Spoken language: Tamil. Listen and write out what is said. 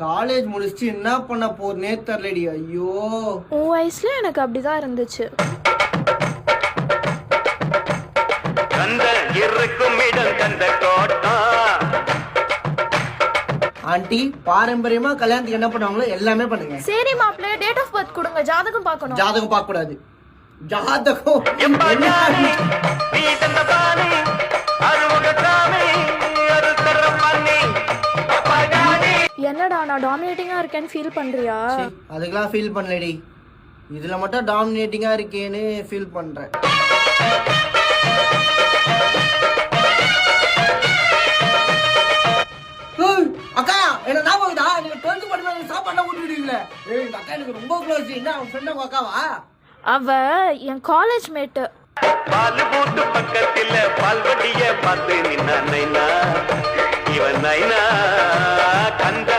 காலேஜ் முடிச்சுட்டு என்ன பண்ண போறனே தெரியலடி. ஐயோ, உன் வயசுல எனக்கு அப்படிதான் இருந்துச்சு. ஆண்டி, பாரம்பரியமா கல்யாணத்துக்கு என்ன பண்ணுவாங்களோ எல்லாமே பண்ணுங்க. சரி மாப்பிள்ளை, டேட் ஆஃப் பர்த் கொடுங்க, ஜாதகம் பார்க்கணும். ஜாதகம் பார்க்க கூடாது. ஜாதகம் என்னடா நான் டாமினேட்டிங்கா இருக்கேன்னு ஃபீல் பண்றியா? அதுக்கெல்லாம் ஃபீல் பண்ணலடி, இதுல மட்டும் டாமினேட்டிங்கா இருக்கேன்னு ஃபீல் பண்றேன். அக்கா, என்ன ஞாபகம்டா, நீங்க 12th படிக்கும்போது சாப்பாடுலாம் ஊட்டிடுவீங்களே. இந்த அக்கா எனக்கு ரொம்ப க்ளோஸ். என்ன அவன் ஃப்ரெண்ட் உங்க அக்காவா? அவ என் காலேஜ் மேட். பால் போட்டு பக்கத்துல பால்வடிய பார்த்து நின்னா நைனா, இவன் நைனா கந்த